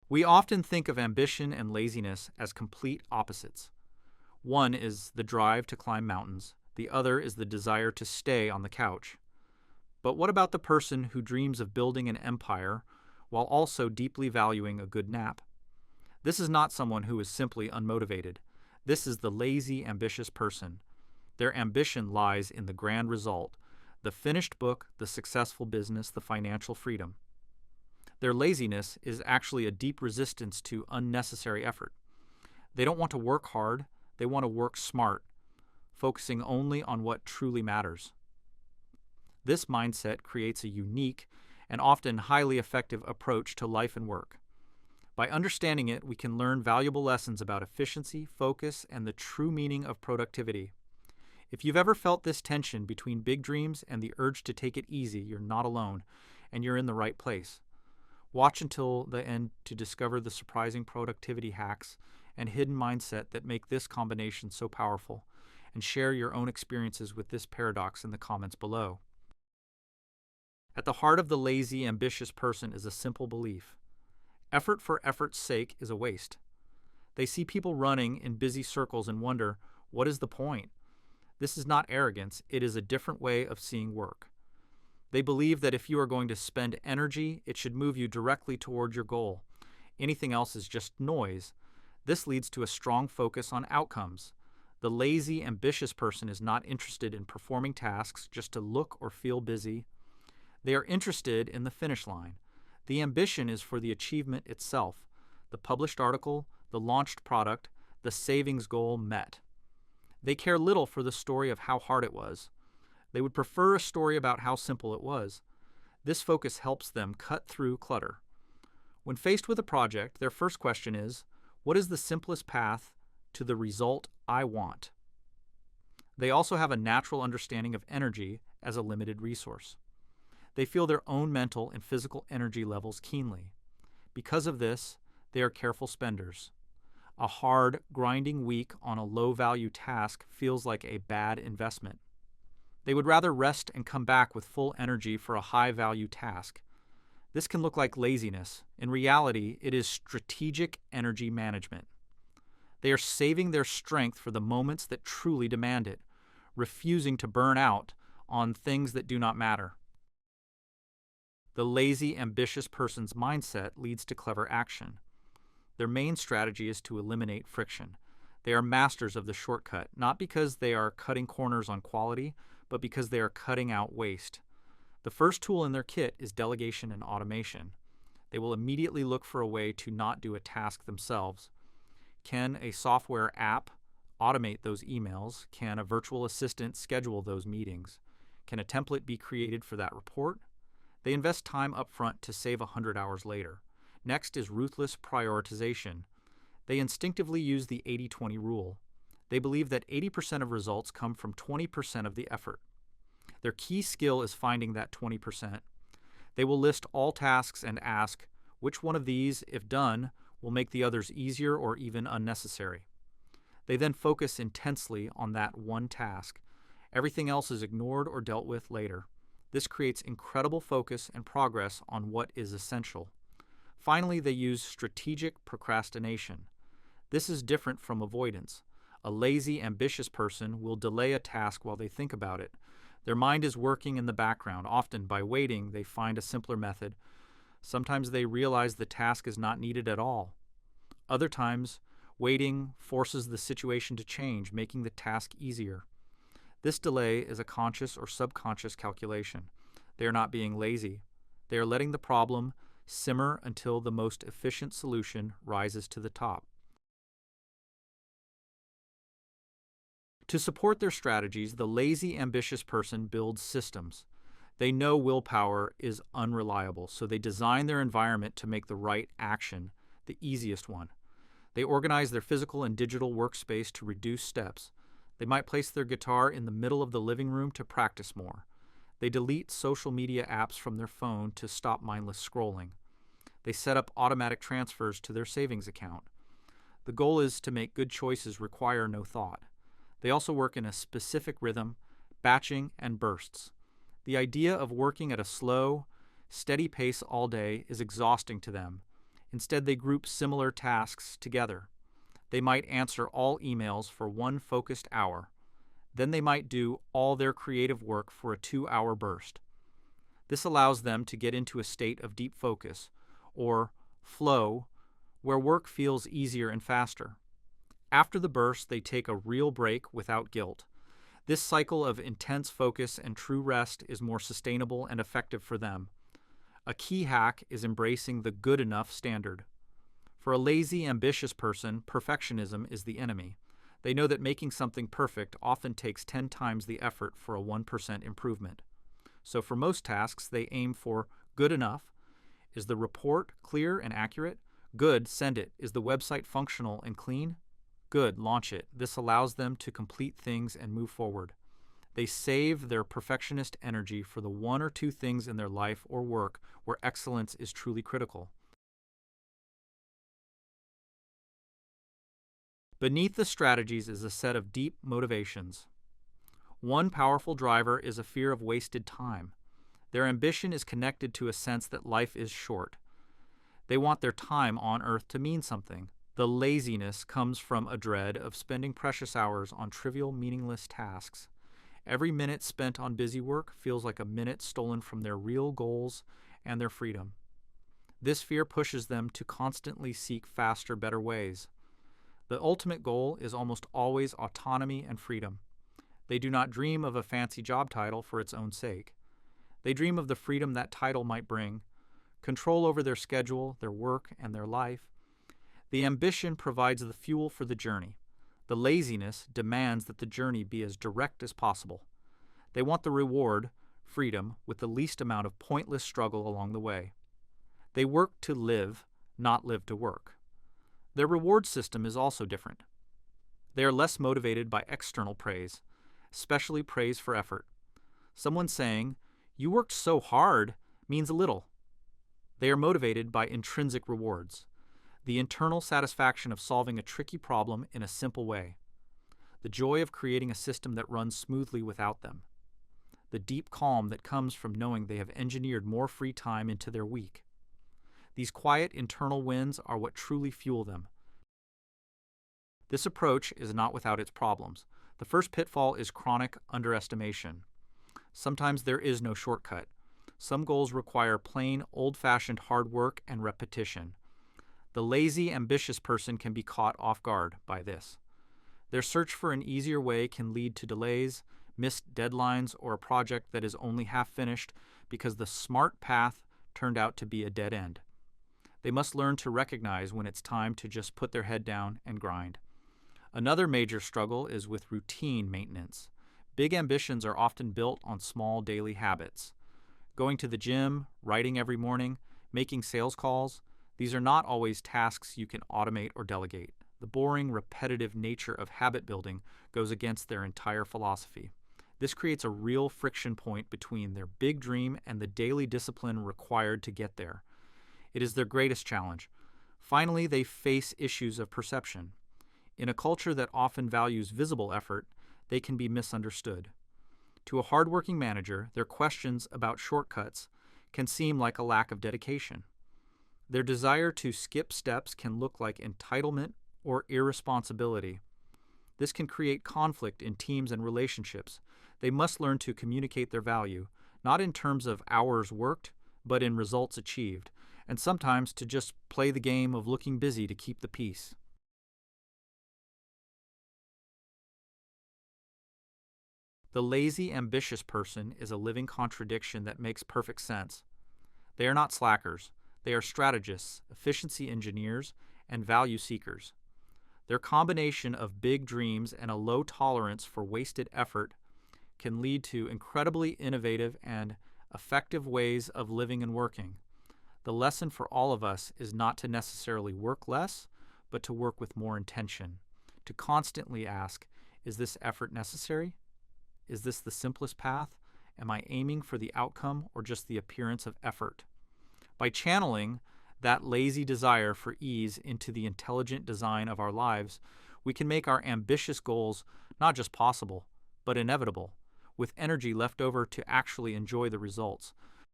We often think of ambition and laziness as complete opposites. One is the drive to climb mountains, the other is the desire to stay on the couch. But what about the person who dreams of building an empire while also deeply valuing a good nap? This is not someone who is simply unmotivated. This is the lazy, ambitious person. Their ambition lies in the grand result, the finished book, the successful business, the financial freedom. Their laziness is actually a deep resistance to unnecessary effort. They don't want to work hard, they want to work smart, focusing only on what truly matters. This mindset creates a unique and often highly effective approach to life and work. By understanding it, we can learn valuable lessons about efficiency, focus, and the true meaning of productivity. If you've ever felt this tension between big dreams and the urge to take it easy, you're not alone, and you're in the right place. Watch until the end to discover the surprising productivity hacks and hidden mindset that make this combination so powerful, and share your own experiences with this paradox in the comments below. At the heart of the lazy, ambitious person is a simple belief. Effort for effort's sake is a waste. They see people running in busy circles and wonder, what is the point? This is not arrogance, it is a different way of seeing work. They believe that if you are going to spend energy, it should move you directly toward your goal. Anything else is just noise. This leads to a strong focus on outcomes. The lazy, ambitious person is not interested in performing tasks just to look or feel busy. They are interested in the finish line. The ambition is for the achievement itself, the published article, the launched product, the savings goal met. They care little for the story of how hard it was. They would prefer a story about how simple it was. This focus helps them cut through clutter. When faced with a project, their first question is, what is the simplest path to the result I want? They also have a natural understanding of energy as a limited resource. They feel their own mental and physical energy levels keenly. Because of this, they are careful spenders. A hard, grinding week on a low-value task feels like a bad investment. They would rather rest and come back with full energy for a high-value task. This can look like laziness. In reality, it is strategic energy management. They are saving their strength for the moments that truly demand it, refusing to burn out on things that do not matter. The lazy, ambitious person's mindset leads to clever action. Their main strategy is to eliminate friction. They are masters of the shortcut, not because they are cutting corners on quality, but because they are cutting out waste. The first tool in their kit is delegation and automation. They will immediately look for a way to not do a task themselves. Can a software app automate those emails? Can a virtual assistant schedule those meetings? Can a template be created for that report? They invest time up front to save 100 hours later. Next is ruthless prioritization. They instinctively use the 80-20 rule. They believe that 80% of results come from 20% of the effort. Their key skill is finding that 20%. They will list all tasks and ask, which one of these, if done, will make the others easier or even unnecessary? They then focus intensely on that one task. Everything else is ignored or dealt with later. This creates incredible focus and progress on what is essential. Finally, they use strategic procrastination. This is different from avoidance. A lazy, ambitious person will delay a task while they think about it. Their mind is working in the background. Often, by waiting, they find a simpler method. Sometimes they realize the task is not needed at all. Other times, waiting forces the situation to change, making the task easier. This delay is a conscious or subconscious calculation. They are not being lazy. They are letting the problem simmer until the most efficient solution rises to the top. To support their strategies, the lazy, ambitious person builds systems. They know willpower is unreliable, so they design their environment to make the right action the easiest one. They organize their physical and digital workspace to reduce steps. They might place their guitar in the middle of the living room to practice more. They delete social media apps from their phone to stop mindless scrolling. They set up automatic transfers to their savings account. The goal is to make good choices require no thought. They also work in a specific rhythm, batching and bursts. The idea of working at a slow, steady pace all day is exhausting to them. Instead, they group similar tasks together. They might answer all emails for one focused hour. Then they might do all their creative work for a 2-hour burst. This allows them to get into a state of deep focus, or flow, where work feels easier and faster. After the burst, they take a real break without guilt. This cycle of intense focus and true rest is more sustainable and effective for them. A key hack is embracing the good enough standard. For a lazy, ambitious person, perfectionism is the enemy. They know that making something perfect often takes 10 times the effort for a 1% improvement. So for most tasks, they aim for good enough. Is the report clear and accurate? Good, send it. Is the website functional and clean? Good, launch it. This allows them to complete things and move forward. They save their perfectionist energy for the 1 or 2 things in their life or work where excellence is truly critical. Beneath the strategies is a set of deep motivations. One powerful driver is a fear of wasted time. Their ambition is connected to a sense that life is short. They want their time on Earth to mean something. The laziness comes from a dread of spending precious hours on trivial, meaningless tasks. Every minute spent on busy work feels like a minute stolen from their real goals and their freedom. This fear pushes them to constantly seek faster, better ways. The ultimate goal is almost always autonomy and freedom. They do not dream of a fancy job title for its own sake. They dream of the freedom that title might bring, control over their schedule, their work, and their life. The ambition provides the fuel for the journey. The laziness demands that the journey be as direct as possible. They want the reward, freedom, with the least amount of pointless struggle along the way. They work to live, not live to work. Their reward system is also different. They are less motivated by external praise, especially praise for effort. Someone saying, "You worked so hard," means a little. They are motivated by intrinsic rewards, the internal satisfaction of solving a tricky problem in a simple way, the joy of creating a system that runs smoothly without them, the deep calm that comes from knowing they have engineered more free time into their week. These quiet internal wins are what truly fuel them. This approach is not without its problems. The first pitfall is chronic underestimation. Sometimes there is no shortcut. Some goals require plain, old-fashioned hard work and repetition. The lazy, ambitious person can be caught off guard by this. Their search for an easier way can lead to delays, missed deadlines, or a project that is only half finished because the smart path turned out to be a dead end. They must learn to recognize when it's time to just put their head down and grind. Another major struggle is with routine maintenance. Big ambitions are often built on small daily habits. Going to the gym, writing every morning, making sales calls, these are not always tasks you can automate or delegate. The boring, repetitive nature of habit building goes against their entire philosophy. This creates a real friction point between their big dream and the daily discipline required to get there. It is their greatest challenge. Finally, they face issues of perception. In a culture that often values visible effort, they can be misunderstood. To a hardworking manager, their questions about shortcuts can seem like a lack of dedication. Their desire to skip steps can look like entitlement or irresponsibility. This can create conflict in teams and relationships. They must learn to communicate their value, not in terms of hours worked, but in results achieved, and sometimes to just play the game of looking busy to keep the peace. The lazy, ambitious person is a living contradiction that makes perfect sense. They are not slackers. They are strategists, efficiency engineers, and value seekers. Their combination of big dreams and a low tolerance for wasted effort can lead to incredibly innovative and effective ways of living and working. The lesson for all of us is not to necessarily work less, but to work with more intention, to constantly ask, is this effort necessary? Is this the simplest path? Am I aiming for the outcome or just the appearance of effort? By channeling that lazy desire for ease into the intelligent design of our lives, we can make our ambitious goals not just possible, but inevitable, with energy left over to actually enjoy the results.